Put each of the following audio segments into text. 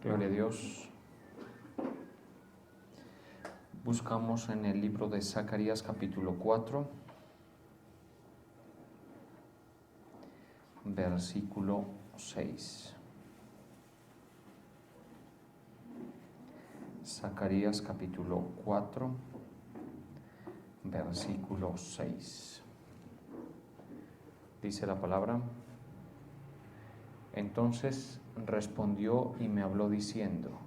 Gloria a Dios. Buscamos en el libro de Zacarías capítulo 4, versículo 6. Zacarías capítulo 4, versículo 6. Dice la palabra: Entonces respondió y me habló diciendo: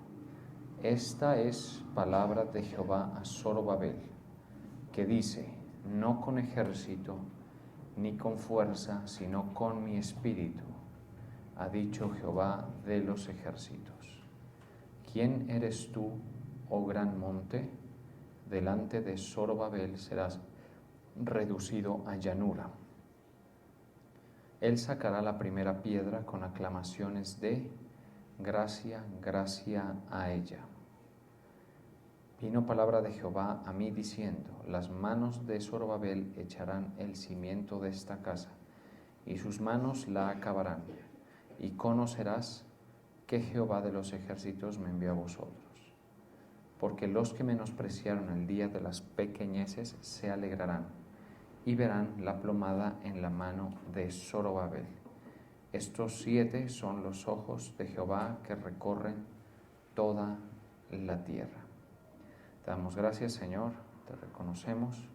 Esta es palabra de Jehová a Zorobabel, que dice: No con ejército ni con fuerza, sino con mi espíritu, ha dicho Jehová de los ejércitos. ¿Quién eres tú, oh gran monte? Delante de Zorobabel serás reducido a llanura. Él sacará la primera piedra con aclamaciones de gracia, gracia a ella. Vino palabra de Jehová a mí diciendo: Las manos de Zorobabel echarán el cimiento de esta casa, y sus manos la acabarán, y conocerás que Jehová de los ejércitos me envió a vosotros. Porque los que menospreciaron el día de las pequeñeces se alegrarán, y verán la plomada en la mano de Zorobabel. Estos 7 son los ojos de Jehová que recorren toda la tierra. Te damos gracias, Señor, te reconocemos,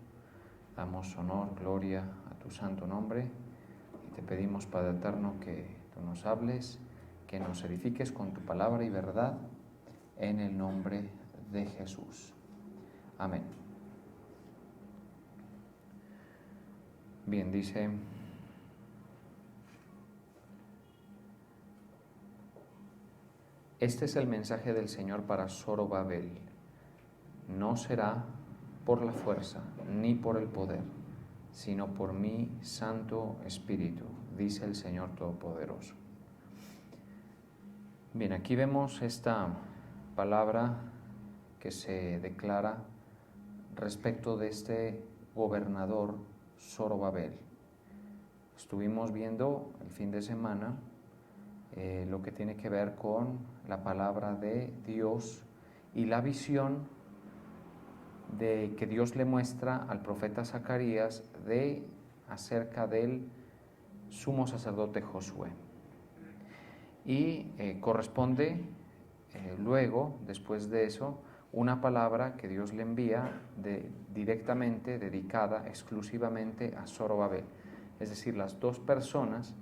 damos honor, gloria a tu santo nombre, y te pedimos, Padre eterno, que tú nos hables, que nos edifiques con tu palabra y verdad, en el nombre de Jesús. Amén. Bien, dice: Este es el mensaje del Señor para Zorobabel. No será por la fuerza ni por el poder, sino por mi Santo Espíritu, dice el Señor Todopoderoso. Bien, aquí vemos esta palabra que se declara respecto de este gobernador Zorobabel. Estuvimos viendo el fin de semana lo que tiene que ver con la palabra de Dios y la visión de que Dios le muestra al profeta Zacarías acerca del sumo sacerdote Josué. Y corresponde luego, después de eso, una palabra que Dios le envía directamente, dedicada exclusivamente a Zorobabel. Es decir, las dos personas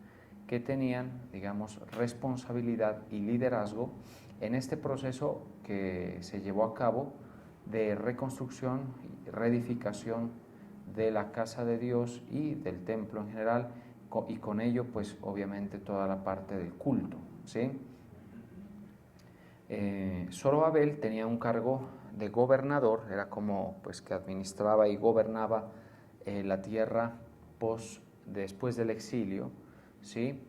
que tenían, digamos, responsabilidad y liderazgo en este proceso que se llevó a cabo de reconstrucción y reedificación de la casa de Dios y del templo en general, y con ello, pues, obviamente, toda la parte del culto, ¿sí? Zorobabel tenía un cargo de gobernador, era como, pues, que administraba y gobernaba la tierra después del exilio, ¿sí?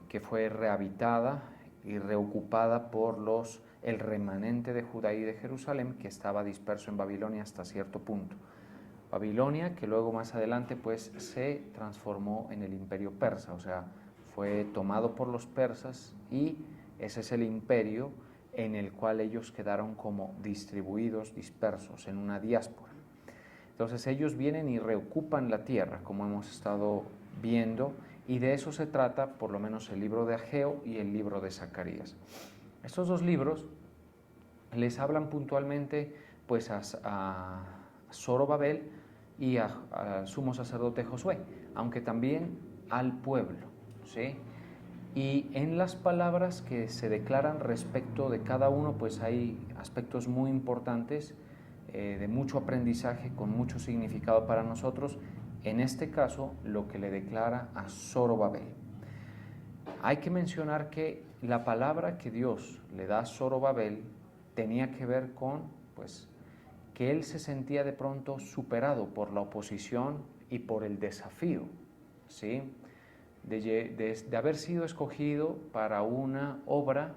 Que fue rehabitada y reocupada por el remanente de Judá y de Jerusalén, que estaba disperso en Babilonia hasta cierto punto. Babilonia, que luego más adelante pues se transformó en el imperio persa, o sea, fue tomado por los persas, y ese es el imperio en el cual ellos quedaron como distribuidos, dispersos en una diáspora. Entonces ellos vienen y reocupan la tierra, como hemos estado viendo, y de eso se trata por lo menos el libro de Ageo y el libro de Zacarías. Estos dos libros les hablan puntualmente pues a Zorobabel y al sumo sacerdote Josué, aunque también al pueblo, ¿sí? Y en las palabras que se declaran respecto de cada uno, pues hay aspectos muy importantes, de mucho aprendizaje, con mucho significado para nosotros. En este caso, lo que le declara a Zorobabel. Hay que mencionar que la palabra que Dios le da a Zorobabel tenía que ver con, pues, que él se sentía de pronto superado por la oposición y por el desafío, ¿sí? De haber sido escogido para una obra,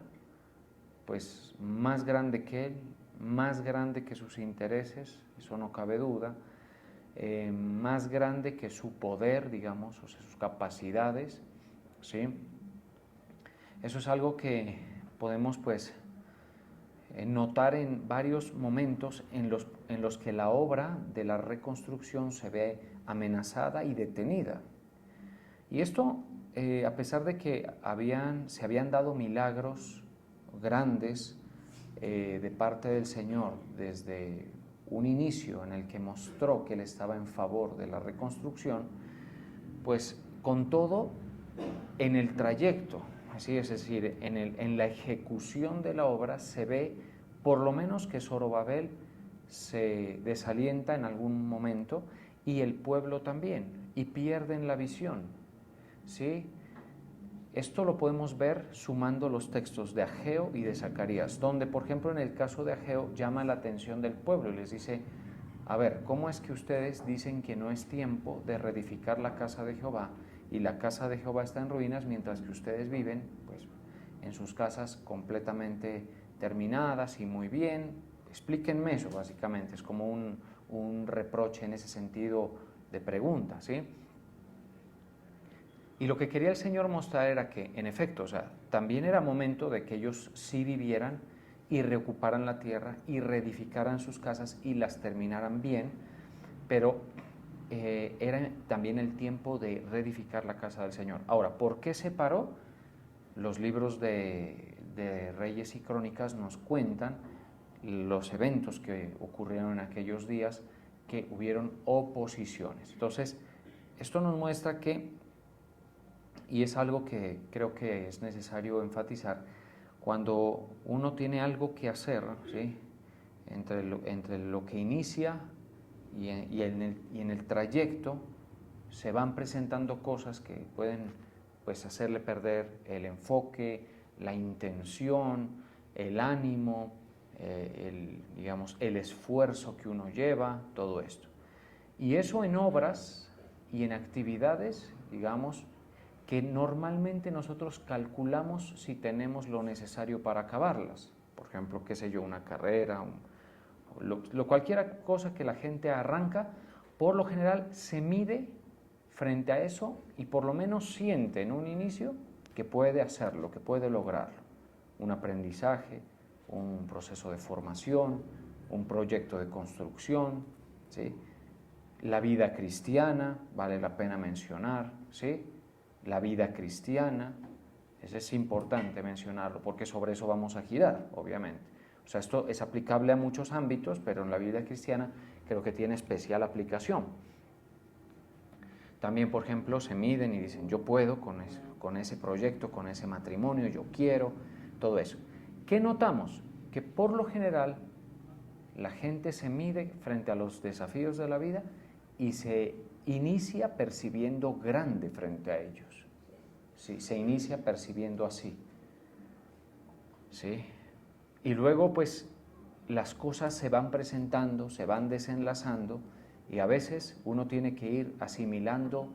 pues, más grande que él, más grande que sus intereses, eso no cabe duda, más grande que su poder, digamos, o sea, sus capacidades, ¿sí? Eso es algo que podemos pues notar en varios momentos en los que la obra de la reconstrucción se ve amenazada y detenida. Y esto, a pesar de que se habían dado milagros grandes de parte del Señor desde un inicio en el que mostró que Él estaba en favor de la reconstrucción, pues con todo, en el trayecto, así es decir, en la ejecución de la obra se ve por lo menos que Zorobabel se desalienta en algún momento y el pueblo también, y pierden la visión, ¿sí? Esto lo podemos ver sumando los textos de Ageo y de Zacarías, donde, por ejemplo, en el caso de Ageo llama la atención del pueblo y les dice: a ver, ¿cómo es que ustedes dicen que no es tiempo de reedificar la casa de Jehová y la casa de Jehová está en ruinas mientras que ustedes viven pues en sus casas completamente terminadas y muy bien? Explíquenme eso, básicamente. Es como un reproche en ese sentido de pregunta, ¿sí? Y lo que quería el Señor mostrar era que, en efecto, o sea, también era momento de que ellos sí vivieran y reocuparan la tierra y reedificaran sus casas y las terminaran bien, pero era también el tiempo de reedificar la casa del Señor. Ahora, ¿por qué se paró? Los libros de Reyes y Crónicas nos cuentan los eventos que ocurrieron en aquellos días, que hubieron oposiciones. Entonces, esto nos muestra que, y es algo que creo que es necesario enfatizar, cuando uno tiene algo que hacer, ¿sí?, entre lo que inicia y en el trayecto se van presentando cosas que pueden pues hacerle perder el enfoque, la intención, el ánimo, digamos, el esfuerzo que uno lleva, todo esto. Y eso en obras y en actividades, digamos, que normalmente nosotros calculamos si tenemos lo necesario para acabarlas. Por ejemplo, qué sé yo, una carrera, cualquier cosa que la gente arranca, por lo general se mide frente a eso y por lo menos siente en un inicio que puede hacerlo, que puede lograrlo. Un aprendizaje, un proceso de formación, un proyecto de construcción, ¿sí? La vida cristiana, vale la pena mencionar, ¿sí? La vida cristiana, eso es importante mencionarlo, porque sobre eso vamos a girar, obviamente. O sea, esto es aplicable a muchos ámbitos, pero en la vida cristiana creo que tiene especial aplicación. También, por ejemplo, se miden y dicen: yo puedo con ese proyecto, con ese matrimonio, yo quiero, todo eso. ¿Qué notamos? Que por lo general la gente se mide frente a los desafíos de la vida y se inicia percibiendo grande frente a ellos. Sí, se inicia percibiendo así. ¿Sí? Y luego pues las cosas se van presentando, se van desenlazando y a veces uno tiene que ir asimilando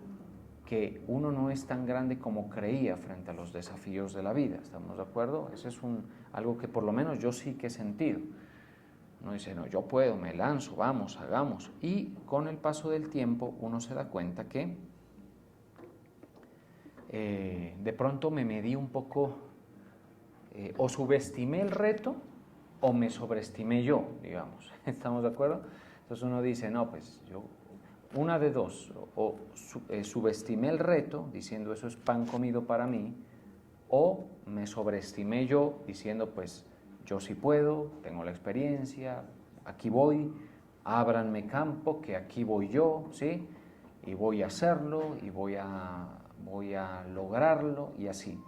que uno no es tan grande como creía frente a los desafíos de la vida. ¿Estamos de acuerdo? Eso es algo que por lo menos yo sí que he sentido. Uno dice: no, yo puedo, me lanzo, vamos, hagamos. Y con el paso del tiempo uno se da cuenta que de pronto me medí un poco, o subestimé el reto o me sobreestimé yo, digamos. ¿Estamos de acuerdo? Entonces uno dice: no, pues yo, una de dos, o subestimé el reto diciendo eso es pan comido para mí, o me sobreestimé yo diciendo pues yo sí puedo, tengo la experiencia, aquí voy, ábranme campo, que aquí voy yo, ¿sí? Y voy a hacerlo, y voy a lograrlo, y así.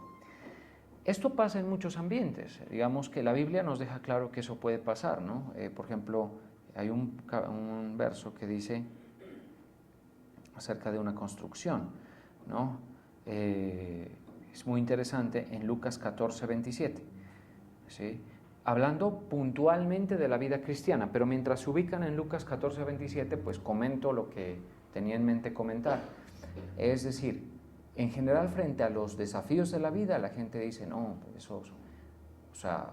Esto pasa en muchos ambientes. Digamos que la Biblia nos deja claro que eso puede pasar, ¿no? Por ejemplo, hay un verso que dice acerca de una construcción, ¿no? Es muy interesante en Lucas 14, 27, ¿sí? Hablando puntualmente de la vida cristiana, pero mientras se ubican en Lucas 14, 27, pues comento lo que tenía en mente comentar. Es decir, en general frente a los desafíos de la vida, la gente dice: no, eso, o sea,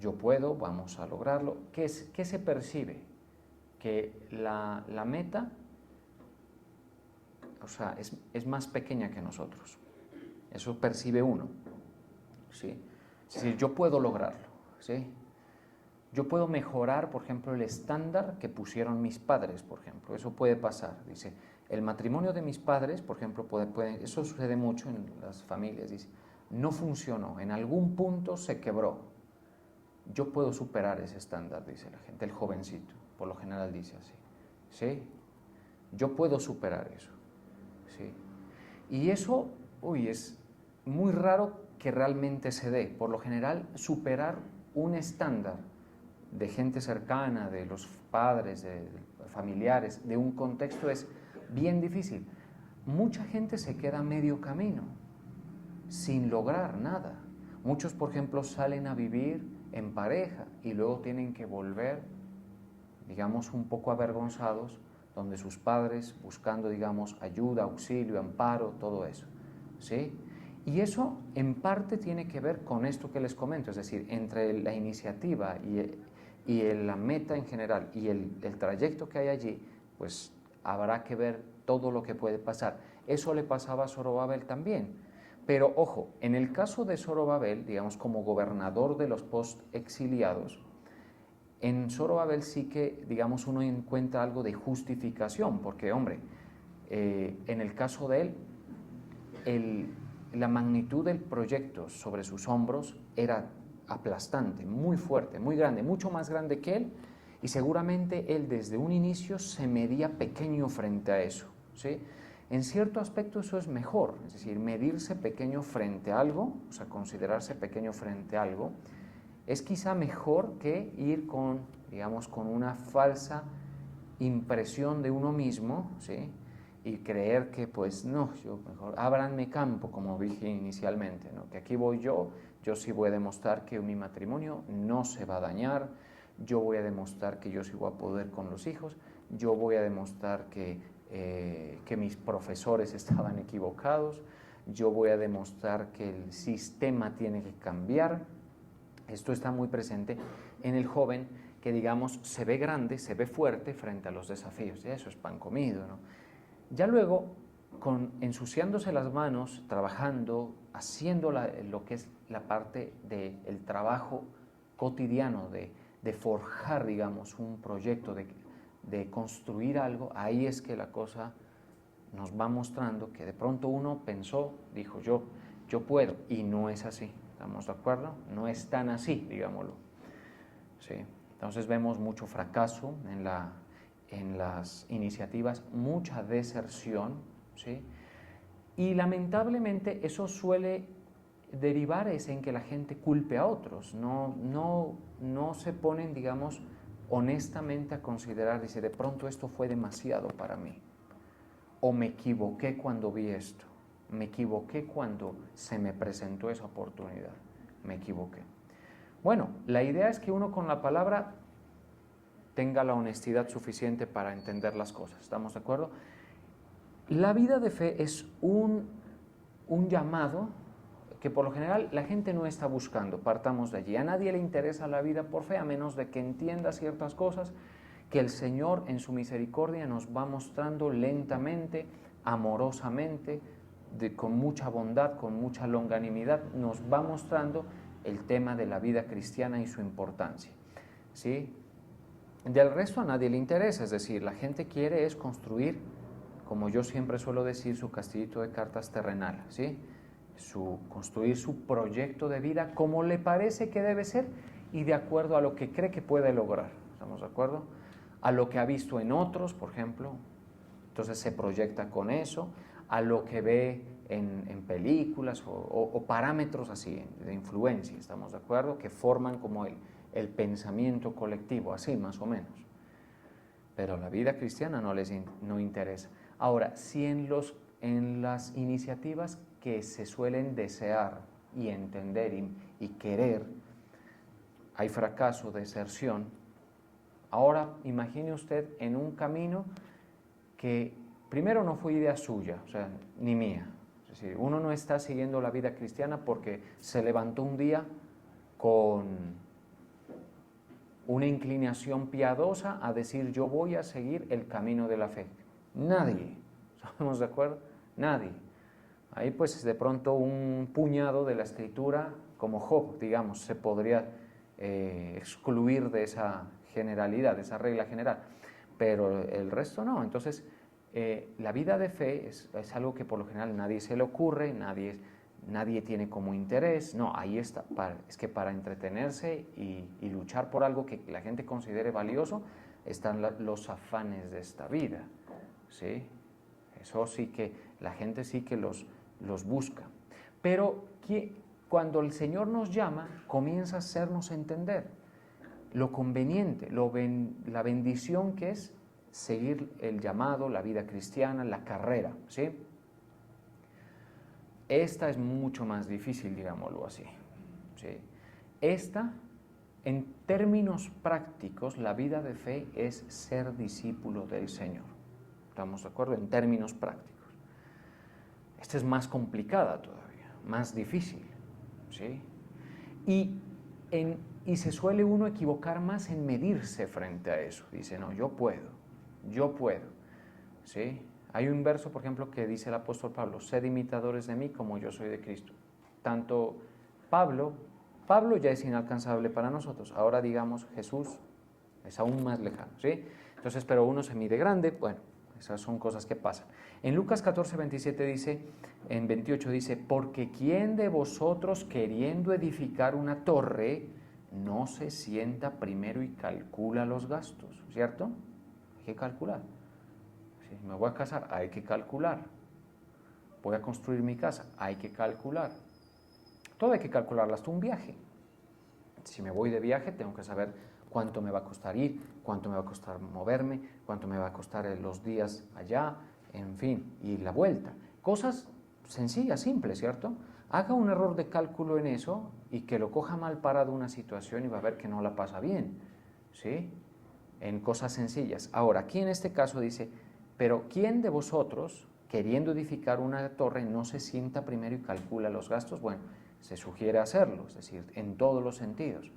yo puedo, vamos a lograrlo. ¿Qué se percibe? Que la meta, o sea, es más pequeña que nosotros. Eso percibe uno, ¿sí? Es decir, yo puedo lograrlo, ¿sí? Yo puedo mejorar, por ejemplo, el estándar que pusieron mis padres, por ejemplo. Eso puede pasar. Dice, el matrimonio de mis padres, por ejemplo, eso sucede mucho en las familias. Dice, no funcionó, en algún punto se quebró. Yo puedo superar ese estándar, dice la gente, el jovencito, por lo general dice así. ¿Sí? Yo puedo superar eso. ¿Sí? Y eso, es muy raro que realmente se dé. Por lo general, superar un estándar de gente cercana, de los padres, de familiares, de un contexto es bien difícil. Mucha gente se queda a medio camino, sin lograr nada. Muchos, por ejemplo, salen a vivir en pareja y luego tienen que volver, digamos, un poco avergonzados, donde sus padres buscando, digamos, ayuda, auxilio, amparo, todo eso, ¿sí? Y eso en parte tiene que ver con esto que les comento, es decir, entre la iniciativa y la meta en general y el trayecto que hay allí, pues habrá que ver todo lo que puede pasar. Eso le pasaba a Zorobabel también. Pero ojo, en el caso de Zorobabel, digamos, como gobernador de los post-exiliados, en Zorobabel sí que, digamos, uno encuentra algo de justificación, porque, hombre, en el caso de él, la magnitud del proyecto sobre sus hombros era aplastante, muy fuerte, muy grande, mucho más grande que él, y seguramente él desde un inicio se medía pequeño frente a eso, ¿sí? En cierto aspecto eso es mejor, es decir, medirse pequeño frente a algo, o sea, considerarse pequeño frente a algo, es quizá mejor que ir con, digamos, con una falsa impresión de uno mismo, ¿sí? Y creer que, pues, no, yo mejor, ábranme campo, como dije inicialmente, ¿no? Que aquí voy yo sí voy a demostrar que mi matrimonio no se va a dañar, yo voy a demostrar que yo sí voy a poder con los hijos, yo voy a demostrar que mis profesores estaban equivocados, yo voy a demostrar que el sistema tiene que cambiar. Esto está muy presente en el joven que, digamos, se ve grande, se ve fuerte frente a los desafíos. Eso es pan comido, ¿no? Ya luego, ensuciándose las manos, trabajando, haciendo lo que es la parte del trabajo cotidiano, de forjar, digamos, un proyecto, de construir algo, ahí es que la cosa nos va mostrando que de pronto uno pensó, dijo yo puedo, y no es así. ¿Estamos de acuerdo? No es tan así, digámoslo. ¿Sí? Entonces vemos mucho fracaso en las iniciativas, mucha deserción, ¿sí? Y lamentablemente eso suele derivar en que la gente culpe a otros, no se ponen, digamos, honestamente a considerar, dice, de pronto esto fue demasiado para mí, o me equivoqué cuando vi esto, me equivoqué cuando se me presentó esa oportunidad, me equivoqué. Bueno, la idea es que uno con la palabra tenga la honestidad suficiente para entender las cosas, ¿estamos de acuerdo? La vida de fe es un llamado que por lo general la gente no está buscando, partamos de allí. A nadie le interesa la vida por fe, a menos de que entienda ciertas cosas que el Señor en su misericordia nos va mostrando lentamente, amorosamente, con mucha bondad, con mucha longanimidad, nos va mostrando el tema de la vida cristiana y su importancia, ¿sí? Del resto a nadie le interesa, es decir, la gente quiere es construir, como yo siempre suelo decir, su castillito de cartas terrenal, ¿sí? Construir su proyecto de vida como le parece que debe ser y de acuerdo a lo que cree que puede lograr, ¿estamos de acuerdo? A lo que ha visto en otros, por ejemplo, entonces se proyecta con eso, a lo que ve en películas o parámetros así de influencia, ¿estamos de acuerdo? Que forman como el pensamiento colectivo, así más o menos. Pero la vida cristiana no interesa. Ahora, si en las iniciativas que se suelen desear y entender y querer hay fracaso, deserción, ahora imagine usted en un camino que primero no fue idea suya, o sea, ni mía. Es decir, uno no está siguiendo la vida cristiana porque se levantó un día con una inclinación piadosa a decir yo voy a seguir el camino de la fe. Nadie, ¿estamos de acuerdo? Nadie. Ahí pues de pronto un puñado de la escritura, como Job, digamos, se podría excluir de esa generalidad, de esa regla general, pero el resto no. Entonces, la vida de fe es algo que por lo general nadie se le ocurre, nadie tiene como interés, no, ahí está, es que para entretenerse y luchar por algo que la gente considere valioso, están los afanes de esta vida, ¿sí? Eso sí que la gente sí que los busca. Pero cuando el Señor nos llama, comienza a hacernos entender lo conveniente, la bendición que es seguir el llamado, la vida cristiana, la carrera, ¿sí? Esta es mucho más difícil, digámoslo así, ¿sí? Esta, en términos prácticos, la vida de fe es ser discípulo del Señor. ¿Estamos de acuerdo? En términos prácticos. Esta es más complicada todavía, más difícil, ¿sí? Y se suele uno equivocar más en medirse frente a eso. Dice, no, yo puedo, ¿sí? Hay un verso, por ejemplo, que dice el apóstol Pablo, sed imitadores de mí como yo soy de Cristo. Tanto Pablo ya es inalcanzable para nosotros, ahora digamos Jesús es aún más lejano, ¿sí? Entonces, pero uno se mide grande, bueno, esas son cosas que pasan. En Lucas 14, 27 dice, en 28 dice, porque ¿quién de vosotros queriendo edificar una torre no se sienta primero y calcula los gastos? ¿Cierto? Hay que calcular. Si me voy a casar, hay que calcular. Voy a construir mi casa, hay que calcular. Todo hay que calcularlo, hasta un viaje. Si me voy de viaje, tengo que saber cuánto me va a costar ir, cuánto me va a costar moverme, cuánto me va a costar los días allá, en fin, y la vuelta. Cosas sencillas, simples, ¿cierto? Haga un error de cálculo en eso y que lo coja mal parado una situación y va a ver que no la pasa bien, ¿sí? En cosas sencillas. Ahora, aquí en este caso dice, pero ¿quién de vosotros, queriendo edificar una torre, no se sienta primero y calcula los gastos? Bueno, se sugiere hacerlo, es decir, en todos los sentidos.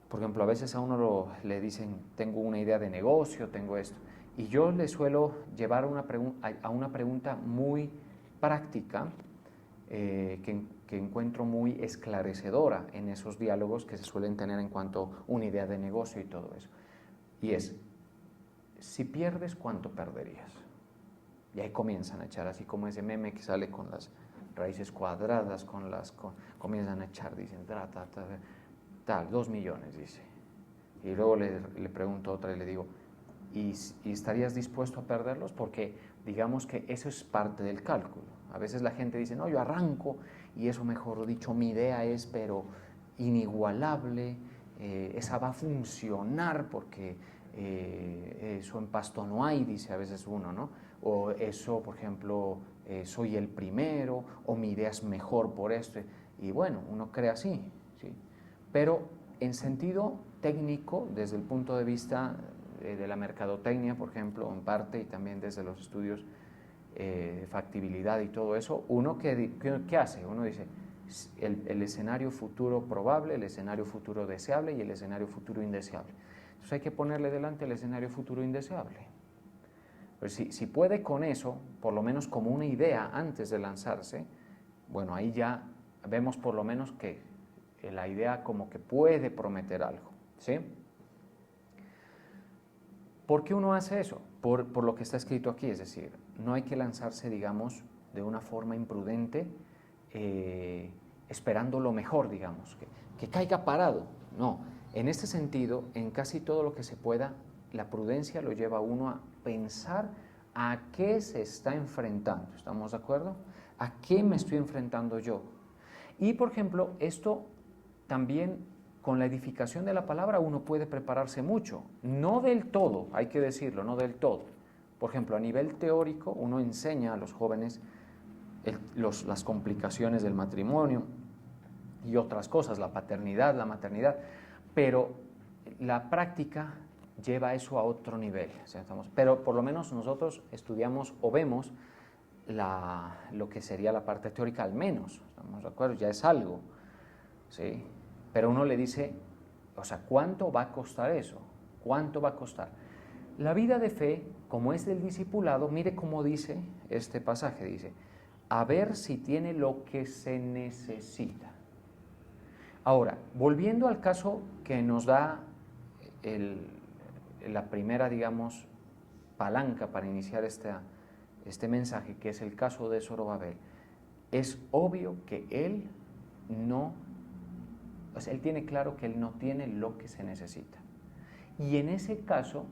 Por ejemplo, a veces a uno le dicen, tengo una idea de negocio, tengo esto, y yo le suelo llevar a una pregunta muy práctica, que encuentro muy esclarecedora en esos diálogos que se suelen tener en cuanto a una idea de negocio y todo eso. Y es, si pierdes, ¿cuánto perderías? Y ahí comienzan a echar, así como ese meme que sale con las raíces cuadradas, comienzan a echar, dicen, tal, 2 millones, dice. Y luego le pregunto a otra y le digo, ¿y estarías dispuesto a perderlos? Porque digamos que eso es parte del cálculo. A veces la gente dice, no, yo arranco y eso, mejor dicho, mi idea es, pero inigualable, esa va a funcionar porque eso en Pasto no hay, dice a veces uno, ¿no? O eso, por ejemplo, soy el primero, o mi idea es mejor por esto. Y bueno, uno cree así, ¿sí? Pero en sentido técnico, desde el punto de vista de la mercadotecnia, por ejemplo, en parte, y también desde los estudios de factibilidad y todo eso, uno ¿qué hace? Uno dice el escenario futuro probable, el escenario futuro deseable y el escenario futuro indeseable. Entonces hay que ponerle delante el escenario futuro indeseable. Pero si puede con eso, por lo menos como una idea antes de lanzarse, bueno, ahí ya vemos por lo menos que la idea como que puede prometer algo, ¿sí? ¿Por qué uno hace eso? Por lo que está escrito aquí, es decir, no hay que lanzarse, digamos, de una forma imprudente, esperando lo mejor, digamos, que caiga parado. No, en este sentido, en casi todo lo que se pueda, la prudencia lo lleva a uno a pensar a qué se está enfrentando, ¿estamos de acuerdo? ¿A qué me estoy enfrentando yo? Y, por ejemplo, esto también con la edificación de la palabra uno puede prepararse mucho, no del todo, hay que decirlo, no del todo. Por ejemplo, a nivel teórico uno enseña a los jóvenes las complicaciones del matrimonio y otras cosas, la paternidad, la maternidad, pero la práctica lleva eso a otro nivel. Pero por lo menos nosotros estudiamos o vemos lo que sería la parte teórica, al menos, ¿estamos de acuerdo? Ya es algo, ¿sí? Pero uno le dice, o sea, ¿cuánto va a costar eso? ¿Cuánto va a costar? La vida de fe, como es del discipulado, mire cómo dice este pasaje, dice, a ver si tiene lo que se necesita. Ahora, volviendo al caso que nos da la primera, digamos, palanca para iniciar este mensaje, que es el caso de Zorobabel, es obvio que él no, o sea, él tiene claro que él no tiene lo que se necesita. Y en ese caso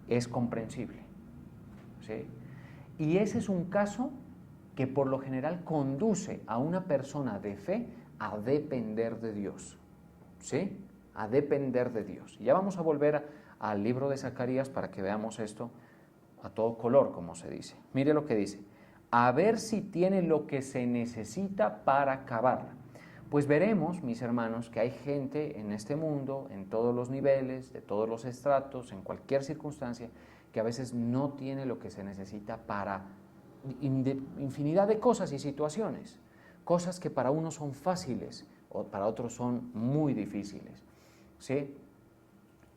es comprensible, ¿sí? Y ese es un caso que por lo general conduce a una persona de fe a depender de Dios, ¿sí? A depender de Dios. Y ya vamos a volver al libro de Zacarías para que veamos esto a todo color, como se dice. Mire lo que dice: a ver si tiene lo que se necesita para acabarla. Pues veremos, mis hermanos, que hay gente en este mundo, en todos los niveles, de todos los estratos, en cualquier circunstancia, que a veces no tiene lo que se necesita para infinidad de cosas y situaciones. Cosas que para unos son fáciles, o para otros son muy difíciles, ¿sí?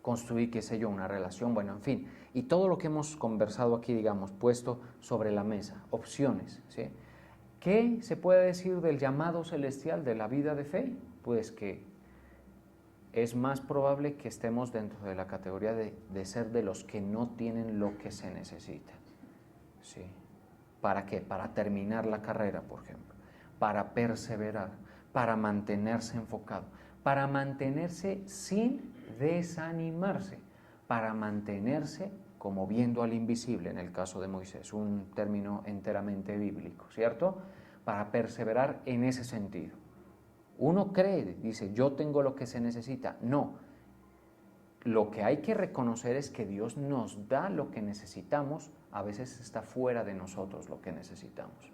Construir, qué sé yo, una relación, bueno, en fin. Y todo lo que hemos conversado aquí, digamos, puesto sobre la mesa, opciones, ¿sí? ¿Qué se puede decir del llamado celestial de la vida de fe? Pues que es más probable que estemos dentro de la categoría de ser de los que no tienen lo que se necesita, ¿sí? ¿Para qué? Para terminar la carrera, por ejemplo, para perseverar, para mantenerse enfocado, para mantenerse sin desanimarse, para mantenerse como viendo al invisible, en el caso de Moisés, un término enteramente bíblico, ¿cierto? Para perseverar en ese sentido. Uno cree, dice, yo tengo lo que se necesita. No, lo que hay que reconocer es que Dios nos da lo que necesitamos, a veces está fuera de nosotros lo que necesitamos.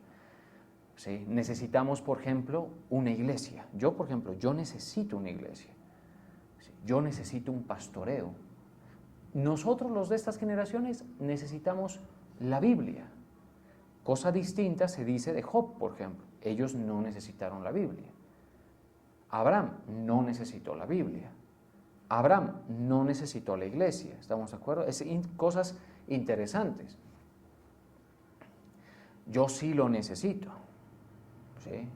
¿Sí? Necesitamos, por ejemplo, una iglesia. Yo, por ejemplo, yo necesito una iglesia. ¿Sí? Yo necesito un pastoreo. Nosotros, los de estas generaciones, necesitamos la Biblia. Cosa distinta se dice de Job, por ejemplo. Ellos no necesitaron la Biblia. Abraham no necesitó la Biblia. Abraham no necesitó la iglesia. ¿Estamos de acuerdo? Es cosas interesantes. Yo sí lo necesito. ¿Sí?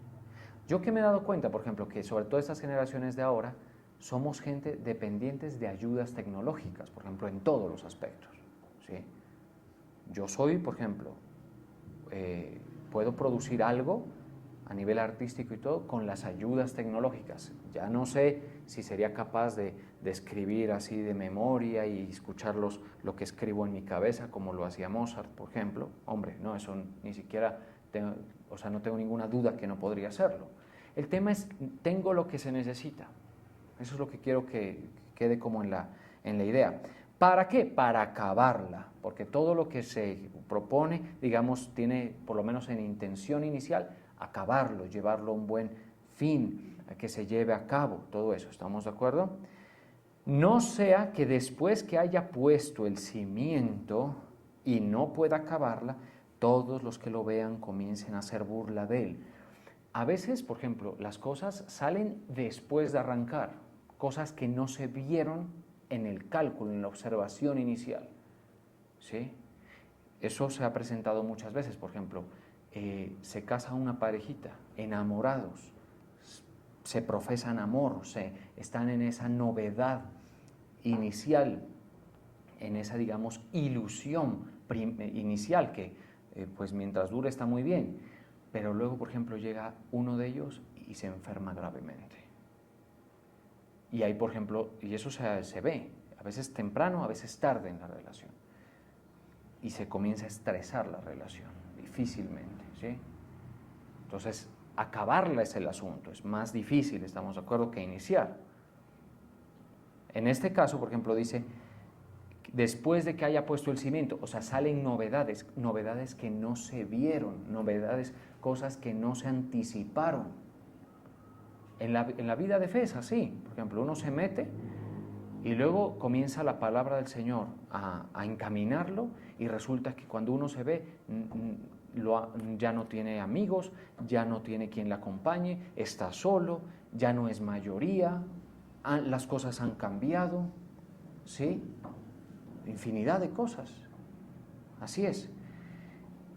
Yo que me he dado cuenta, por ejemplo, que sobre todo estas generaciones de ahora, somos gente dependientes de ayudas tecnológicas, por ejemplo, en todos los aspectos, ¿sí? Yo soy, por ejemplo, puedo producir algo a nivel artístico y todo con las ayudas tecnológicas. Ya no sé si sería capaz de escribir así de memoria y escuchar lo que escribo en mi cabeza, como lo hacía Mozart, por ejemplo. Hombre, no, eso ni siquiera, no tengo ninguna duda que no podría hacerlo. El tema es, tengo lo que se necesita. Eso es lo que quiero que quede como en la idea. ¿Para qué? Para acabarla, porque todo lo que se propone, digamos, tiene, por lo menos en intención inicial, acabarlo, llevarlo a un buen fin, a que se lleve a cabo, todo eso, ¿estamos de acuerdo? No sea que después que haya puesto el cimiento y no pueda acabarla, todos los que lo vean comiencen a hacer burla de él. A veces, por ejemplo, las cosas salen después de arrancar, cosas que no se vieron en el cálculo, en la observación inicial, ¿sí? Eso se ha presentado muchas veces, por ejemplo, se casa una parejita, enamorados, se profesan amor, están en esa novedad inicial, en esa, digamos, ilusión inicial que, pues mientras dure está muy bien, pero luego, por ejemplo, llega uno de ellos y se enferma gravemente. Y ahí, por ejemplo, y eso se ve, a veces temprano, a veces tarde en la relación. Y se comienza a estresar la relación, difícilmente, ¿sí? Entonces, acabarla es el asunto, es más difícil, estamos de acuerdo, que iniciar. En este caso, por ejemplo, dice, después de que haya puesto el cimiento, o sea, salen novedades, novedades que no se vieron, novedades, cosas que no se anticiparon. En la vida de fe es así, por ejemplo, uno se mete y luego comienza la palabra del Señor a encaminarlo y resulta que cuando uno se ve ya no tiene amigos, ya no tiene quien le acompañe, está solo, ya no es mayoría, las cosas han cambiado, ¿sí? Infinidad de cosas, así es.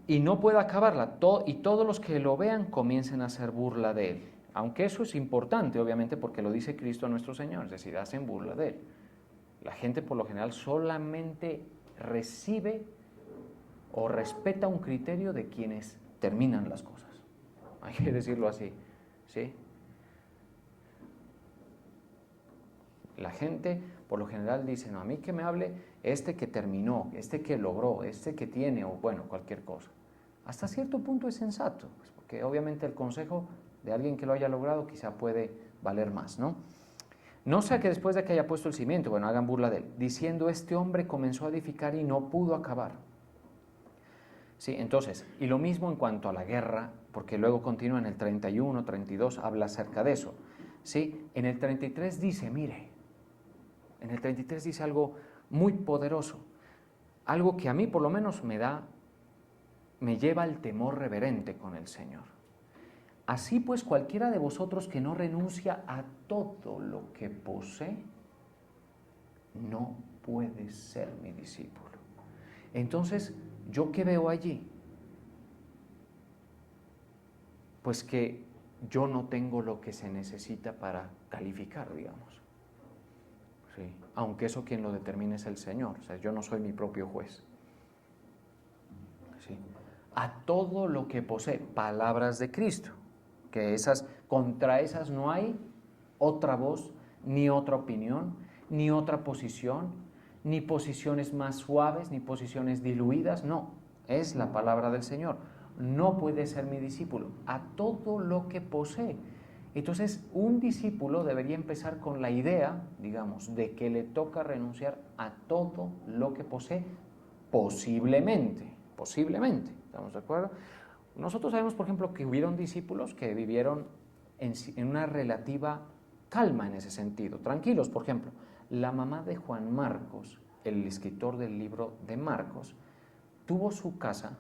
y no puede acabarla, y todos los que lo vean comiencen a hacer burla de él. Aunque eso es importante, obviamente, porque lo dice Cristo nuestro Señor, es decir, hacen burla de él. La gente por lo general solamente recibe o respeta un criterio de quienes terminan las cosas. Hay que decirlo así, ¿sí? La gente por lo general dice, no, a mí que me hable este que terminó, este que logró, este que tiene, o bueno, cualquier cosa. Hasta cierto punto es sensato, pues porque obviamente el consejo de alguien que lo haya logrado quizá puede valer más, ¿no? No sea que después de que haya puesto el cimiento, bueno, hagan burla de él, diciendo, este hombre comenzó a edificar y no pudo acabar. Sí, entonces, y lo mismo en cuanto a la guerra, porque luego continúa en el 31, 32, habla acerca de eso. Sí, en el 33 dice, mire, en el 33 dice algo muy poderoso, algo que a mí por lo menos me lleva al temor reverente con el Señor. Así pues, cualquiera de vosotros que no renuncia a todo lo que posee, no puede ser mi discípulo. Entonces, ¿yo qué veo allí? Pues que yo no tengo lo que se necesita para calificar, digamos. Sí. Aunque eso quien lo determine es el Señor, o sea, yo no soy mi propio juez. Sí. A todo lo que posee, palabras de Cristo, que contra esas no hay otra voz, ni otra opinión, ni otra posición, ni posiciones más suaves, ni posiciones diluidas, no, es la palabra del Señor. No puede ser mi discípulo, a todo lo que posee. Entonces, un discípulo debería empezar con la idea, digamos, de que le toca renunciar a todo lo que posee, posiblemente, ¿estamos de acuerdo? Nosotros sabemos, por ejemplo, que hubieron discípulos que vivieron en una relativa calma en ese sentido, tranquilos. Por ejemplo, la mamá de Juan Marcos, el escritor del libro de Marcos, tuvo su casa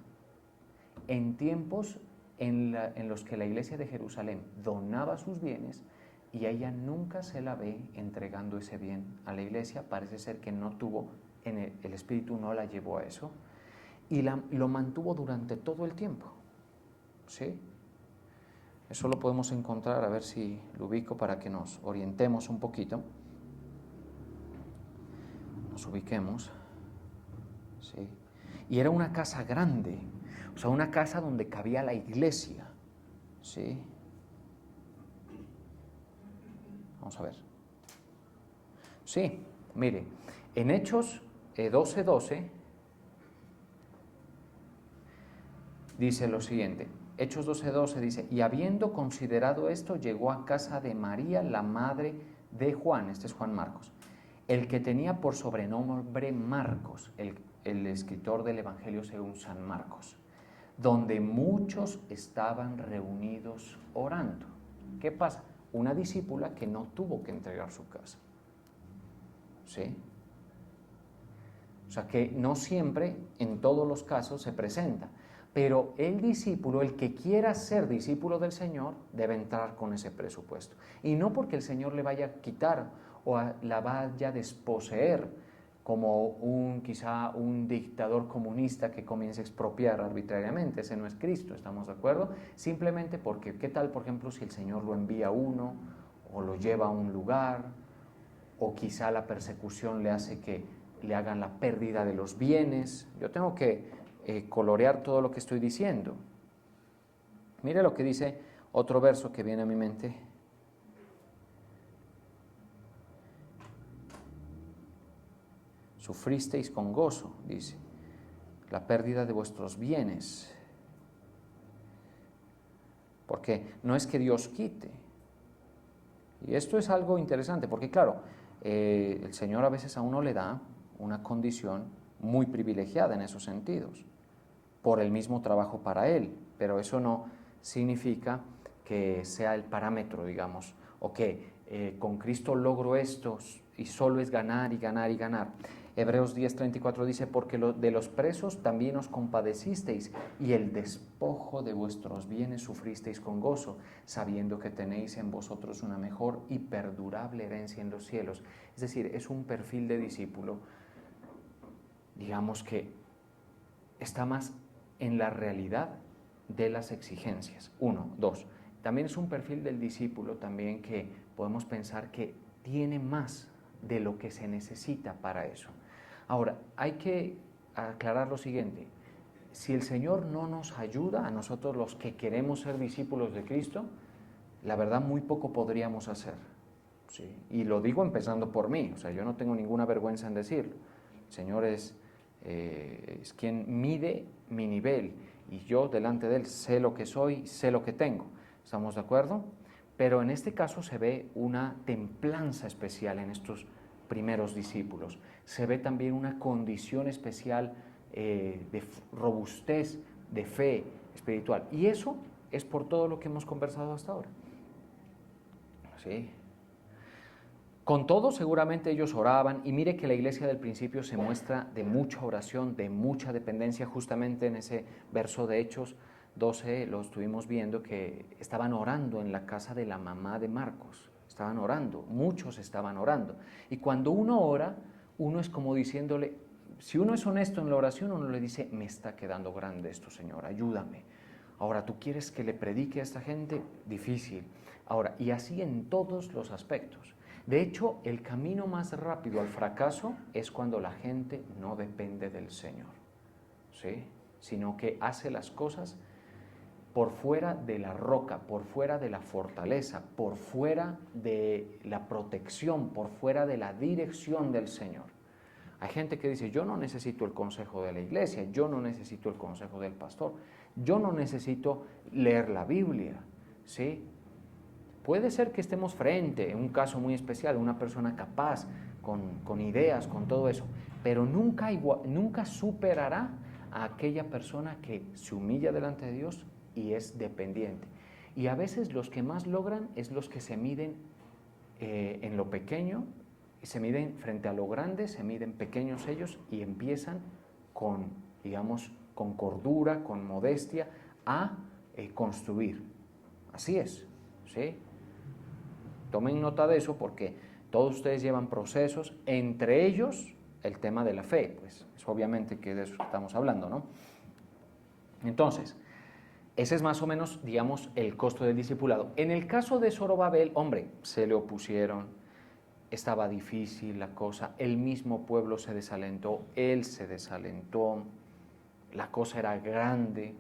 en tiempos en los que la iglesia de Jerusalén donaba sus bienes y a ella nunca se la ve entregando ese bien a la iglesia. Parece ser que no tuvo, el Espíritu no la llevó a eso y lo mantuvo durante todo el tiempo. ¿Sí? Eso lo podemos encontrar, a ver si lo ubico para que nos orientemos un poquito. Nos ubiquemos. ¿Sí? Y era una casa grande, o sea, una casa donde cabía la iglesia. ¿Sí? Vamos a ver. Sí, mire, en Hechos 12:12 dice lo siguiente. Hechos 12:12 dice, y habiendo considerado esto, llegó a casa de María, la madre de Juan, este es Juan Marcos, el que tenía por sobrenombre Marcos, el escritor del Evangelio según San Marcos, donde muchos estaban reunidos orando. ¿Qué pasa? Una discípula que no tuvo que entregar su casa. ¿Sí? O sea que no siempre, en todos los casos, se presenta. Pero el discípulo, el que quiera ser discípulo del Señor, debe entrar con ese presupuesto. Y no porque el Señor le vaya a quitar o la vaya a desposeer, como quizá un dictador comunista que comience a expropiar arbitrariamente. Ese no es Cristo, ¿estamos de acuerdo? Simplemente porque, ¿qué tal, por ejemplo, si el Señor lo envía a uno o lo lleva a un lugar, o quizá la persecución le hace que le hagan la pérdida de los bienes? Yo tengo que colorear todo lo que estoy diciendo. Mire lo que dice otro verso que viene a mi mente. Sufristeis con gozo, dice, la pérdida de vuestros bienes. Porque no es que Dios quite. Y esto es algo interesante, porque claro, el Señor a veces a uno le da una condición muy privilegiada en esos sentidos, por el mismo trabajo para Él, pero eso no significa que sea el parámetro, digamos, o que con Cristo logro esto y solo es ganar y ganar y ganar. Hebreos 10:34 dice, porque de los presos también os compadecisteis y el despojo de vuestros bienes sufristeis con gozo, sabiendo que tenéis en vosotros una mejor y perdurable herencia en los cielos. Es decir, es un perfil de discípulo, digamos que está más en la realidad de las exigencias. 1, 2. También es un perfil del discípulo también que podemos pensar que tiene más de lo que se necesita para eso. Ahora, hay que aclarar lo siguiente. Si el Señor no nos ayuda a nosotros los que queremos ser discípulos de Cristo, la verdad muy poco podríamos hacer. ¿Sí? Y lo digo empezando por mí, o sea, yo no tengo ninguna vergüenza en decirlo. El Señor es quien mide mi nivel y yo delante de Él sé lo que soy, sé lo que tengo. ¿Estamos de acuerdo? Pero en este caso se ve una templanza especial en estos primeros discípulos. Se ve también una condición especial de robustez, de fe espiritual. Y eso es por todo lo que hemos conversado hasta ahora. ¿Sí? Con todo, seguramente ellos oraban, y mire que la iglesia del principio se muestra de mucha oración, de mucha dependencia. Justamente en ese verso de Hechos 12 lo estuvimos viendo, que estaban orando en la casa de la mamá de Marcos. Estaban orando, muchos estaban orando. Y cuando uno ora, uno es como diciéndole, si uno es honesto en la oración, uno le dice, me está quedando grande esto, Señor, ayúdame. Ahora, ¿tú quieres que le predique a esta gente? Difícil. Ahora, y así en todos los aspectos. De hecho, el camino más rápido al fracaso es cuando la gente no depende del Señor, ¿sí? Sino que hace las cosas por fuera de la roca, por fuera de la fortaleza, por fuera de la protección, por fuera de la dirección del Señor. Hay gente que dice, yo no necesito el consejo de la iglesia, yo no necesito el consejo del pastor, yo no necesito leer la Biblia, ¿sí? Puede ser que estemos frente a un caso muy especial, una persona capaz, con ideas, con todo eso, pero nunca superará a aquella persona que se humilla delante de Dios y es dependiente. Y a veces los que más logran es los que se miden en lo pequeño, se miden frente a lo grande, se miden pequeños ellos y empiezan con, digamos, con cordura, con modestia, a construir. Así es, ¿sí? Tomen nota de eso porque todos ustedes llevan procesos, entre ellos el tema de la fe, pues es obviamente que de eso estamos hablando, ¿no? Entonces, ese es más o menos, digamos, el costo del discipulado. En el caso de Zorobabel, hombre, se le opusieron, estaba difícil la cosa, el mismo pueblo se desalentó, él se desalentó, la cosa era grande,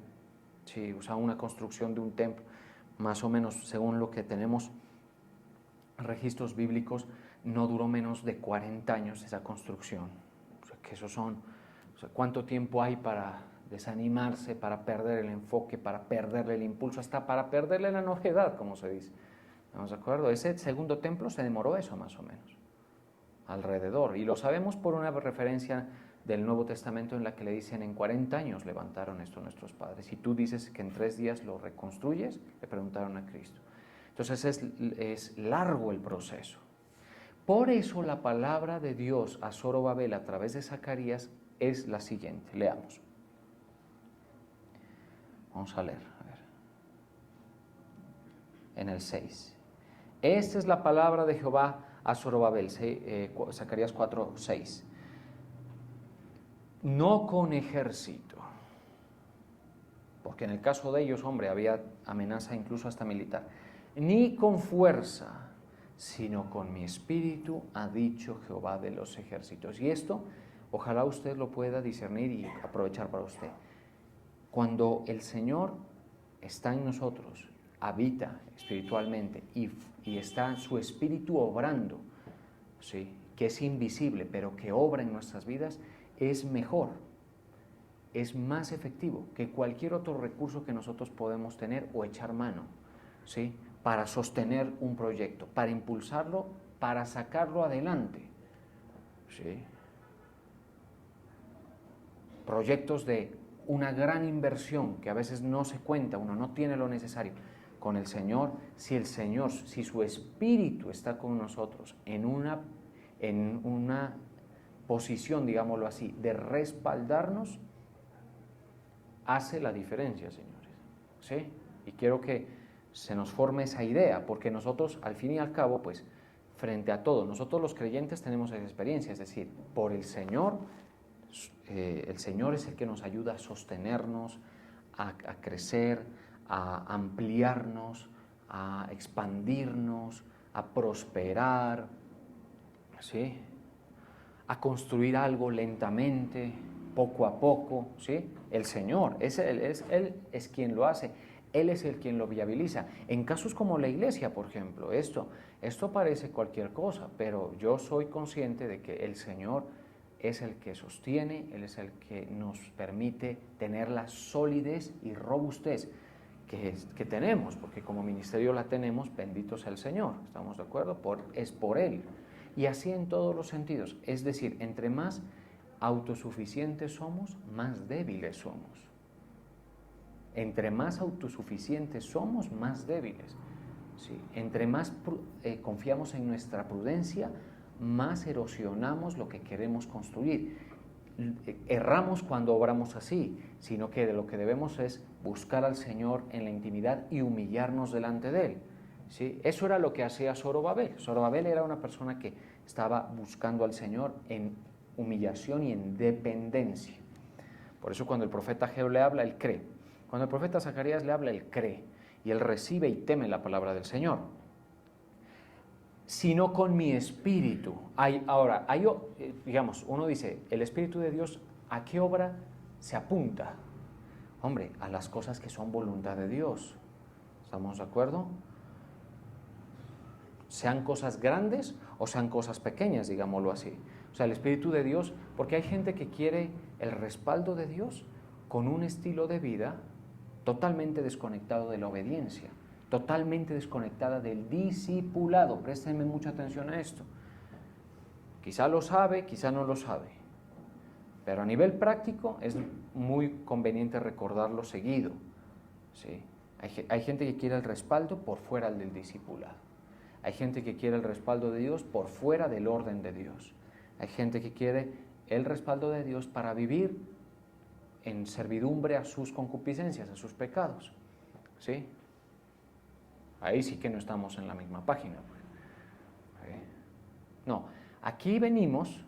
sí, o sea, una construcción de un templo, más o menos según lo que tenemos registros bíblicos, no duró menos de 40 años esa construcción. O sea, que eso son, o sea, ¿cuánto tiempo hay para desanimarse, para perder el enfoque, para perderle el impulso, hasta para perderle la novedad, como se dice? ¿Estamos de acuerdo? Ese segundo templo se demoró eso más o menos, alrededor. Y lo sabemos por una referencia del Nuevo Testamento en la que le dicen, en 40 años levantaron esto nuestros padres. Y tú dices que en 3 días lo reconstruyes, le preguntaron a Cristo. Entonces es largo el proceso. Por eso la palabra de Dios a Zorobabel a través de Zacarías es la siguiente. Leamos. Vamos a leer. A ver. En el 6. Esta es la palabra de Jehová a Zorobabel. Zacarías 4, 6. No con ejército. Porque en el caso de ellos, hombre, había amenaza incluso hasta militar. Ni con fuerza, sino con mi espíritu, ha dicho Jehová de los ejércitos. Y esto, ojalá usted lo pueda discernir y aprovechar para usted. Cuando el Señor está en nosotros, habita espiritualmente y está su espíritu obrando, ¿sí? Que es invisible, pero que obra en nuestras vidas, es mejor, es más efectivo que cualquier otro recurso que nosotros podemos tener o echar mano, ¿sí? Para sostener un proyecto, para impulsarlo, para sacarlo adelante, ¿sí? Proyectos de una gran inversión que a veces no se cuenta, uno no tiene lo necesario. Con el Señor, si su espíritu está con nosotros en una posición, digámoslo así, de respaldarnos, hace la diferencia, señores, ¿sí? Y quiero que se nos forme esa idea, porque nosotros, al fin y al cabo, pues, frente a todo, nosotros los creyentes tenemos esa experiencia, es decir, por el Señor es el que nos ayuda a sostenernos, a crecer, a ampliarnos, a expandirnos, a prosperar, ¿sí? A construir algo lentamente, poco a poco, ¿sí? El Señor, Él es quien lo hace, Él es el quien lo viabiliza. En casos como la iglesia, por ejemplo, esto parece cualquier cosa, pero yo soy consciente de que el Señor es el que sostiene, Él es el que nos permite tener la solidez y robustez que tenemos, porque como ministerio la tenemos, bendito sea el Señor, ¿estamos de acuerdo? Es por Él. Y así en todos los sentidos, es decir, entre más autosuficientes somos, más débiles somos. Entre más autosuficientes somos, más débiles. ¿Sí? Entre más confiamos en nuestra prudencia, más erosionamos lo que queremos construir. Erramos cuando obramos así, sino que de lo que debemos es buscar al Señor en la intimidad y humillarnos delante de Él. ¿Sí? Eso era lo que hacía Zorobabel. Zorobabel era una persona que estaba buscando al Señor en humillación y en dependencia. Por eso cuando el profeta Ageo le habla, él cree. Cuando el profeta Zacarías le habla, él cree. Y él recibe y teme la palabra del Señor. Sino con mi espíritu. Digamos, uno dice, el Espíritu de Dios, ¿a qué obra se apunta? Hombre, a las cosas que son voluntad de Dios. ¿Estamos de acuerdo? Sean cosas grandes o sean cosas pequeñas, digámoslo así. O sea, el Espíritu de Dios, porque hay gente que quiere el respaldo de Dios con un estilo de vida totalmente desconectado de la obediencia, totalmente desconectada del discipulado. Préstenme mucha atención a esto. Quizá lo sabe, quizá no lo sabe, pero a nivel práctico es muy conveniente recordarlo seguido. ¿Sí? Hay gente que quiere el respaldo por fuera del discipulado. Hay gente que quiere el respaldo de Dios por fuera del orden de Dios. Hay gente que quiere el respaldo de Dios para vivir en servidumbre a sus concupiscencias, a sus pecados. ¿Sí? Ahí sí que no estamos en la misma página. ¿Sí? No, aquí venimos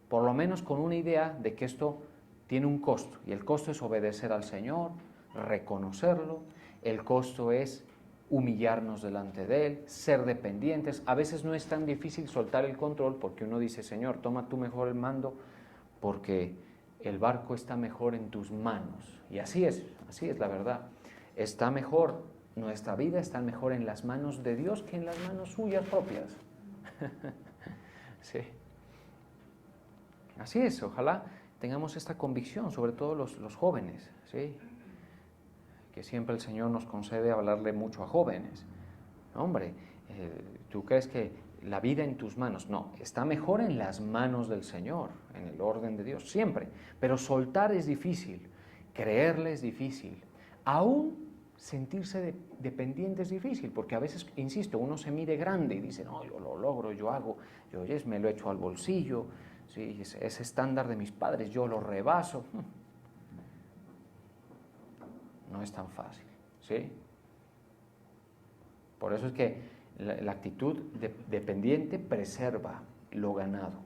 por lo menos con una idea de que esto tiene un costo, y el costo es obedecer al Señor, reconocerlo, el costo es humillarnos delante de Él, ser dependientes. A veces no es tan difícil soltar el control porque uno dice, Señor, toma tú mejor el mando porque el barco está mejor en tus manos. Y así es la verdad. Está mejor, nuestra vida está mejor en las manos de Dios que en las manos suyas propias. Sí. Así es, ojalá tengamos esta convicción, sobre todo los jóvenes, ¿sí? Que siempre el Señor nos concede hablarle mucho a jóvenes. Hombre, ¿tú crees que la vida en tus manos? No, está mejor en las manos del Señor, en el orden de Dios, siempre. Pero soltar es difícil, creerle es difícil. Aún sentirse dependiente es difícil, porque a veces, insisto, uno se mide grande y dice, no, yo lo logro, yo hago, yo me lo echo al bolsillo, ¿sí? Ese estándar de mis padres, yo lo rebaso. No es tan fácil, ¿sí? Por eso es que la actitud dependiente preserva lo ganado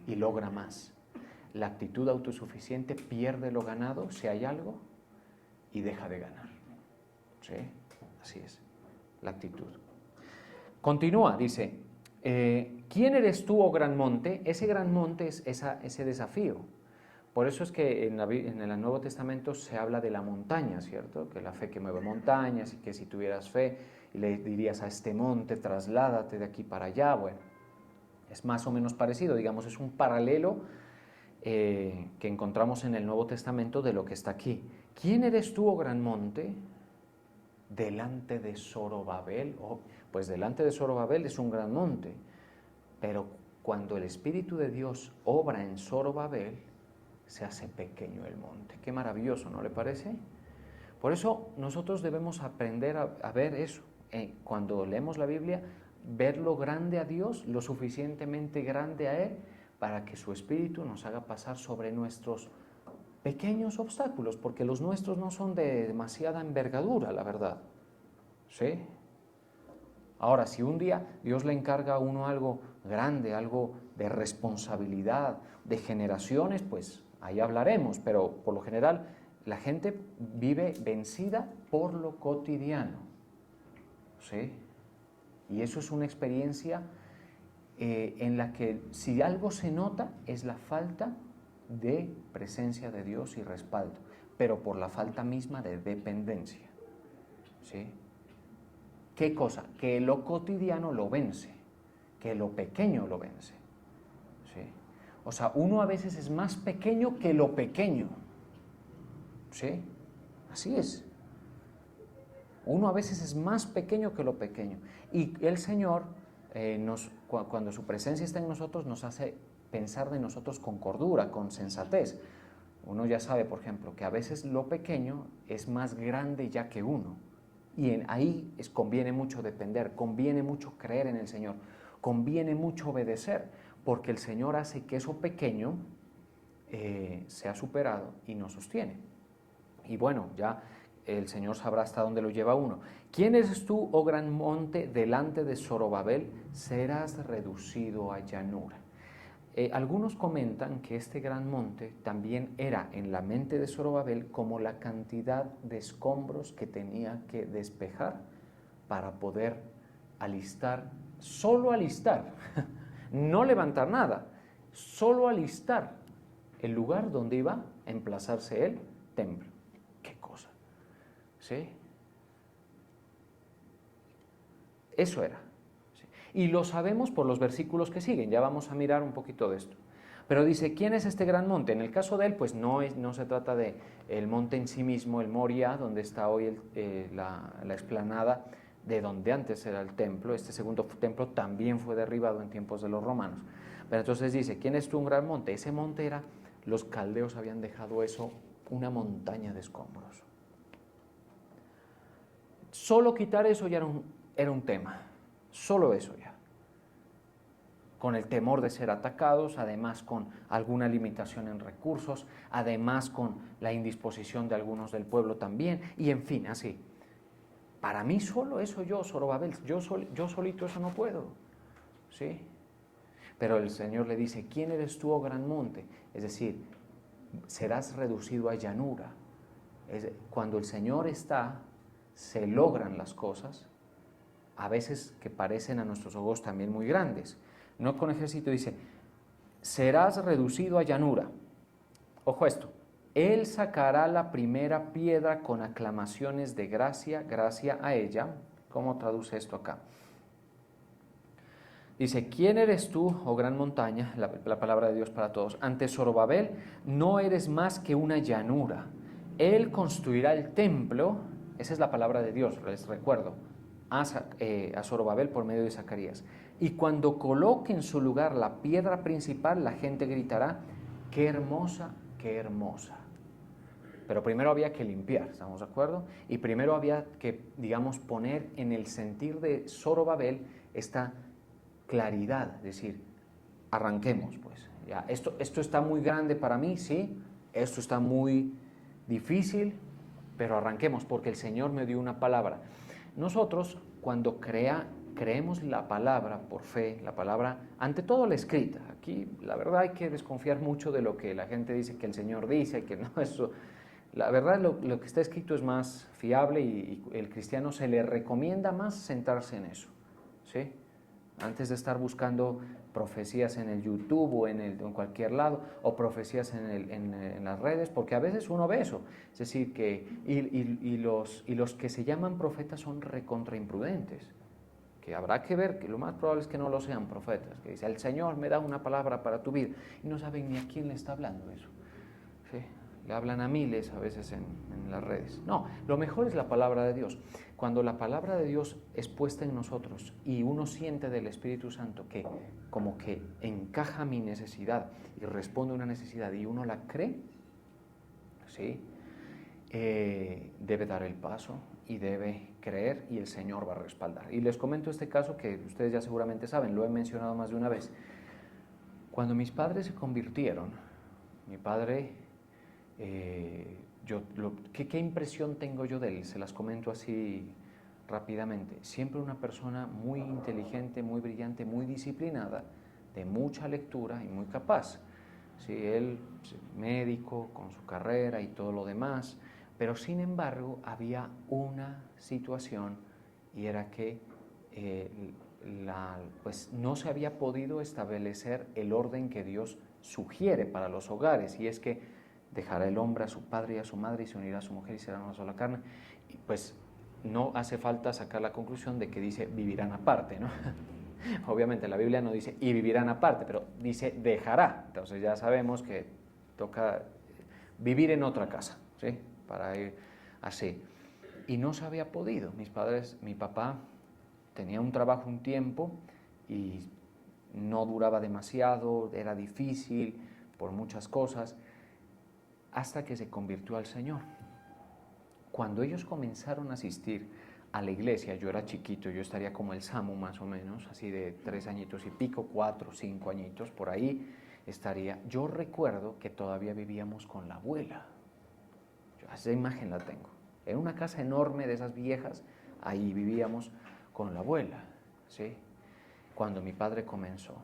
y logra más. La actitud autosuficiente pierde lo ganado, si hay algo, y deja de ganar. ¿Sí? Así es, la actitud. Continúa, dice, ¿quién eres tú, oh gran monte? Ese gran monte es ese desafío. Por eso es que en el Nuevo Testamento se habla de la montaña, ¿cierto? Que la fe que mueve montañas y que si tuvieras fe y le dirías a este monte, trasládate de aquí para allá. Bueno, es más o menos parecido, digamos, es un paralelo que encontramos en el Nuevo Testamento de lo que está aquí. ¿Quién eres tú, oh gran monte? Delante de Zorobabel. Oh, pues delante de Zorobabel es un gran monte, pero cuando el Espíritu de Dios obra en Zorobabel, se hace pequeño el monte. Qué maravilloso, ¿no le parece? Por eso nosotros debemos aprender a ver eso. Cuando leemos la Biblia, ver lo grande a Dios, lo suficientemente grande a Él, para que su Espíritu nos haga pasar sobre nuestros pequeños obstáculos, porque los nuestros no son de demasiada envergadura, la verdad. ¿Sí? Ahora, si un día Dios le encarga a uno algo grande, algo de responsabilidad, de generaciones, pues ahí hablaremos, pero por lo general la gente vive vencida por lo cotidiano, ¿sí? Y eso es una experiencia en la que si algo se nota es la falta de presencia de Dios y respaldo, pero por la falta misma de dependencia, ¿sí? ¿Qué cosa? Que lo cotidiano lo vence, que lo pequeño lo vence, ¿sí? O sea, uno a veces es más pequeño que lo pequeño, ¿sí? Así es. Uno a veces es más pequeño que lo pequeño. Y el Señor, cuando su presencia está en nosotros, nos hace pensar de nosotros con cordura, con sensatez. Uno ya sabe, por ejemplo, que a veces lo pequeño es más grande ya que uno. Y ahí conviene mucho depender, conviene mucho creer en el Señor, conviene mucho obedecer, porque el Señor hace que eso pequeño sea superado y nos sostiene. Y bueno, ya el Señor sabrá hasta dónde lo lleva uno. ¿Quién eres tú, oh gran monte, delante de Zorobabel? Serás reducido a llanura. Algunos comentan que este gran monte también era en la mente de Zorobabel como la cantidad de escombros que tenía que despejar para poder alistar, solo alistar, no levantar nada, solo alistar el lugar donde iba a emplazarse el templo. ¿Qué cosa? ¿Sí? Eso era. ¿Sí? Y lo sabemos por los versículos que siguen, ya vamos a mirar un poquito de esto. Pero dice, ¿quién es este gran monte? En el caso de él, pues no se trata de el monte en sí mismo, el Moria, donde está hoy la explanada, de donde antes era el templo. Este segundo templo también fue derribado en tiempos de los romanos. Pero entonces dice, ¿quién es tú un gran monte? Ese monte era, los caldeos habían dejado eso, una montaña de escombros. Solo quitar eso ya era un tema, solo eso ya. Con el temor de ser atacados, además con alguna limitación en recursos, además con la indisposición de algunos del pueblo también, y en fin, así. Para mí solo eso yo, Zorobabel, yo solito eso no puedo, ¿sí? Pero el Señor le dice, ¿quién eres tú, oh gran monte? Es decir, serás reducido a llanura. Cuando el Señor está, se logran las cosas, a veces que parecen a nuestros ojos también muy grandes. No con ejército, dice, serás reducido a llanura. Ojo esto, Él sacará la primera piedra con aclamaciones de gracia, gracia a ella. ¿Cómo traduce esto acá? Dice, ¿quién eres tú, oh gran montaña? La palabra de Dios para todos. Ante Zorobabel no eres más que una llanura. Él construirá el templo, esa es la palabra de Dios, les recuerdo, a Zorobabel por medio de Zacarías. Y cuando coloque en su lugar la piedra principal, la gente gritará, qué hermosa, qué hermosa. Pero primero había que limpiar, ¿estamos de acuerdo? Y primero había que, digamos, poner en el sentir de Zorobabel esta claridad, es decir, arranquemos pues. Ya, esto está muy grande para mí, sí, esto está muy difícil, pero arranquemos porque el Señor me dio una palabra. Nosotros cuando creemos la palabra por fe, la palabra, ante todo la escrita, aquí la verdad hay que desconfiar mucho de lo que la gente dice que el Señor dice, que no, eso, la verdad lo que está escrito es más fiable y el cristiano se le recomienda más centrarse en eso, ¿sí? Antes de estar buscando profecías en el YouTube o en cualquier lado, o profecías en las redes, porque a veces uno ve eso. Es decir, que los que se llaman profetas son recontra imprudentes, que habrá que ver, que lo más probable es que no lo sean profetas, que dice, el Señor me da una palabra para tu vida, y no saben ni a quién le está hablando eso. ¿Sí? Le hablan a miles a veces en las redes. No, lo mejor es la palabra de Dios. Cuando la palabra de Dios es puesta en nosotros y uno siente del Espíritu Santo que como que encaja mi necesidad y responde a una necesidad y uno la cree, ¿sí? Debe dar el paso y debe creer y el Señor va a respaldar. Y les comento este caso que ustedes ya seguramente saben, lo he mencionado más de una vez. Cuando mis padres se convirtieron, mi padre... ¿qué impresión tengo yo de él? Se las comento así rápidamente. Siempre una persona muy inteligente, muy brillante, muy disciplinada, de mucha lectura y muy capaz. ¿sí? Él, médico, con su carrera y todo lo demás, pero sin embargo había una situación y era que pues no se había podido establecer el orden que Dios sugiere para los hogares, y es que dejará el hombre a su padre y a su madre y se unirá a su mujer y serán una sola carne. Y pues no hace falta sacar la conclusión de que dice vivirán aparte, ¿no? Obviamente la Biblia no dice y vivirán aparte, pero dice dejará. Entonces ya sabemos que toca vivir en otra casa, ¿sí? Para ir así. Y no se había podido. Mi papá tenía un trabajo un tiempo y no duraba demasiado, era difícil por muchas cosas, hasta que se convirtió al Señor. Cuando ellos comenzaron a asistir a la iglesia, yo era chiquito, yo estaría como el Samu más o menos, así de 3 añitos y pico, 4, 5 añitos, por ahí estaría. Yo recuerdo que todavía vivíamos con la abuela. Esa imagen la tengo. En una casa enorme de esas viejas, ahí vivíamos con la abuela, ¿sí? Cuando mi padre comenzó,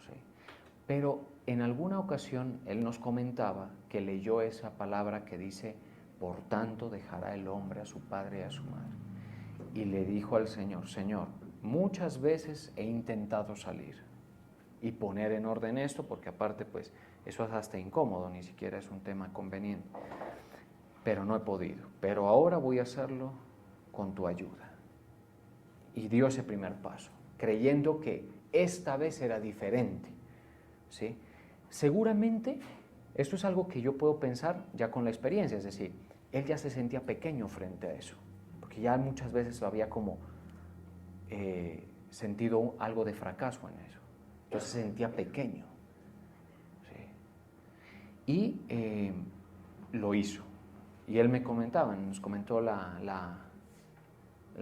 ¿sí? Pero en alguna ocasión él nos comentaba que leyó esa palabra que dice, por tanto dejará el hombre a su padre y a su madre. Y le dijo al Señor, Señor, muchas veces he intentado salir y poner en orden esto, porque aparte pues eso es hasta incómodo, ni siquiera es un tema conveniente, pero no he podido. Pero ahora voy a hacerlo con tu ayuda. Y dio ese primer paso, creyendo que esta vez era diferente, ¿sí? Seguramente esto es algo que yo puedo pensar ya con la experiencia, es decir, él ya se sentía pequeño frente a eso, porque ya muchas veces lo había como sentido algo de fracaso en eso, entonces se sentía pequeño, ¿sí? Y lo hizo, y él me comentaba, nos comentó la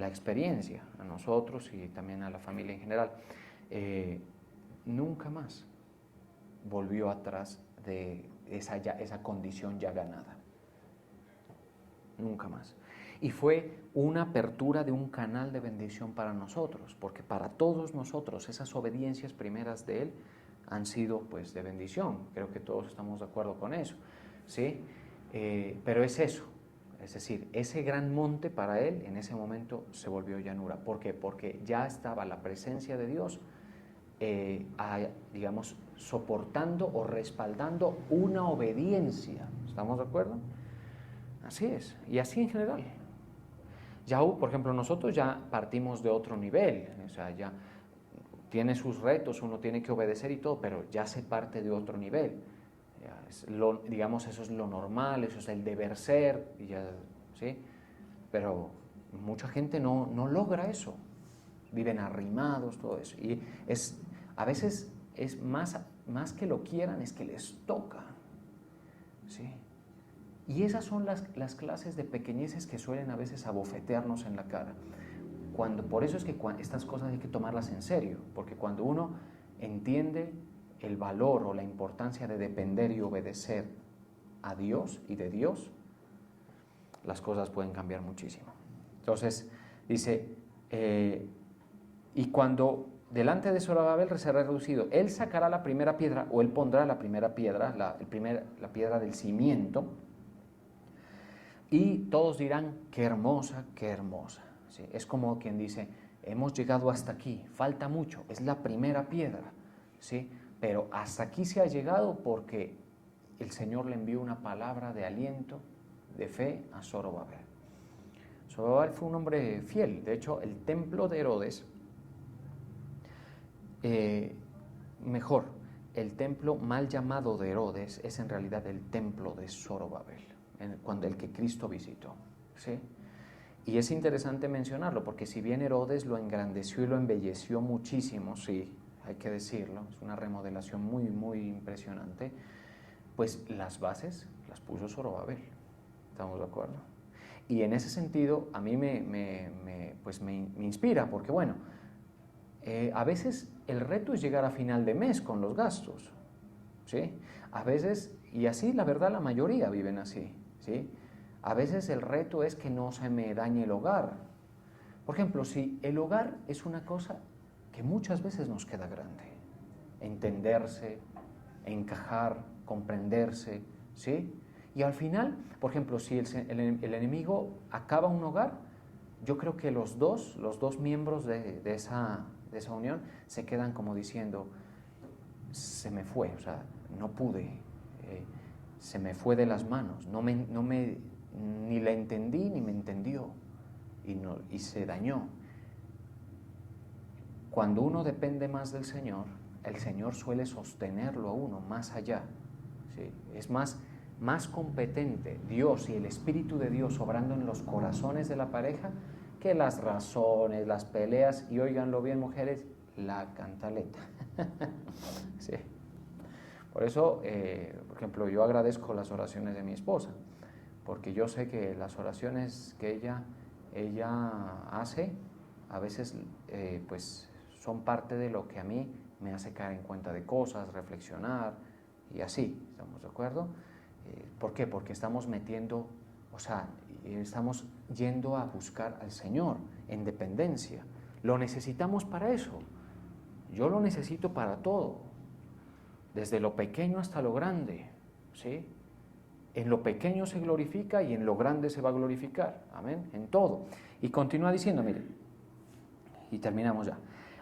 experiencia a nosotros y también a la familia en general. Nunca más volvió atrás de esa condición ya ganada. Nunca más. Y fue una apertura de un canal de bendición para nosotros, porque para todos nosotros esas obediencias primeras de Él han sido pues de bendición. Creo que todos estamos de acuerdo con eso, ¿sí? Pero es eso, es decir, ese gran monte para Él en ese momento se volvió llanura. ¿Por qué? Porque ya estaba la presencia de Dios, digamos, soportando o respaldando una obediencia. ¿Estamos de acuerdo? Así es, y así en general. Ya, por ejemplo, nosotros ya partimos de otro nivel, o sea, ya tiene sus retos, uno tiene que obedecer y todo, pero ya se parte de otro nivel. Digamos, eso es lo normal, eso es el deber ser, y ya, ¿sí? Pero mucha gente no logra eso, viven arrimados, todo eso. Y a veces es más que lo quieran, es que les toca, ¿sí? Y esas son las clases de pequeñeces que suelen a veces abofetearnos en la cara. Por eso es que estas cosas hay que tomarlas en serio, porque cuando uno entiende el valor o la importancia de depender y obedecer a Dios y de Dios, las cosas pueden cambiar muchísimo. Entonces, dice, y cuando delante de Zorobabel será reducido, él sacará la primera piedra, o él pondrá la primera piedra, la piedra del cimiento, y todos dirán, qué hermosa, qué hermosa. ¿Sí? Es como quien dice, hemos llegado hasta aquí, falta mucho, es la primera piedra, ¿sí? Pero hasta aquí se ha llegado porque el Señor le envió una palabra de aliento, de fe a Zorobabel. Zorobabel fue un hombre fiel. De hecho, el templo de Herodes, el templo mal llamado de Herodes es en realidad el templo de Zorobabel, cuando el que Cristo visitó, ¿sí? Y es interesante mencionarlo, porque si bien Herodes lo engrandeció y lo embelleció muchísimo, sí, hay que decirlo, es una remodelación muy, muy impresionante, pues las bases las puso Zorobabel, ¿estamos de acuerdo? Y en ese sentido a mí me inspira, porque bueno, a veces el reto es llegar a final de mes con los gastos, ¿sí? A veces, y así la verdad la mayoría viven así, ¿sí? A veces el reto es que no se me dañe el hogar. Por ejemplo, si el hogar es una cosa que muchas veces nos queda grande, entenderse, encajar, comprenderse, ¿sí? Y al final, por ejemplo, si el enemigo acaba un hogar, yo creo que los dos miembros de esa unión se quedan como diciendo, se me fue, o sea, no pude, se me fue de las manos, ni la entendí ni me entendió y se dañó. Cuando uno depende más del Señor, el Señor suele sostenerlo a uno más allá, ¿sí? Es más competente Dios y el Espíritu de Dios obrando en los corazones de la pareja que las razones, las peleas y, óiganlo bien, mujeres, la cantaleta. Sí. Por eso, por ejemplo, yo agradezco las oraciones de mi esposa, porque yo sé que las oraciones que ella hace, a veces pues son parte de lo que a mí me hace caer en cuenta de cosas, reflexionar y así, ¿estamos de acuerdo? ¿Por qué? Porque estamos metiendo, o sea, estamos yendo a buscar al Señor en dependencia. Lo necesitamos para eso. Yo lo necesito para todo, desde lo pequeño hasta lo grande, ¿sí? En lo pequeño se glorifica y en lo grande se va a glorificar, amén, en todo. Y continúa diciendo, miren, y terminamos ya.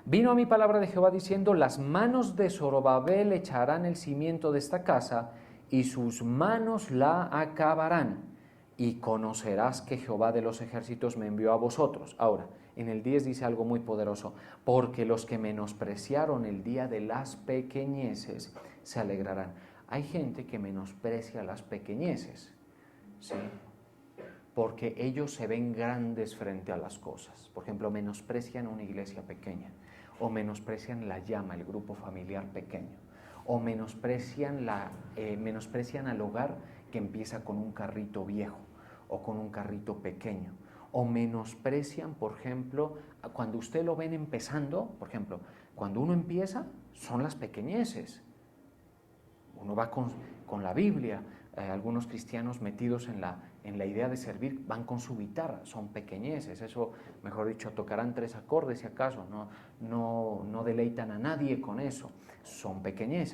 Vino a mí palabra de Jehová diciendo, las manos de Zorobabel echarán el cimiento de esta casa y sus manos la acabarán. Y conocerás que Jehová de los ejércitos me envió a vosotros. Ahora, en el 10 dice algo muy poderoso, porque los que menospreciaron el día de las pequeñeces se alegrarán. Hay gente que menosprecia las pequeñeces, ¿sí? Porque ellos se ven grandes frente a las cosas. Por ejemplo, menosprecian una iglesia pequeña, o menosprecian la llama, el grupo familiar pequeño, o menosprecian al hogar que empieza con un carrito viejo o con un carrito pequeño, o menosprecian, por ejemplo, cuando usted lo ven empezando, por ejemplo, cuando uno empieza, son las pequeñeces. Uno va con la Biblia, algunos cristianos metidos en la idea de servir van con su guitarra, son pequeñeces, eso, mejor dicho, tocarán 3 acordes si acaso, no deleitan a nadie con eso, son pequeñeces.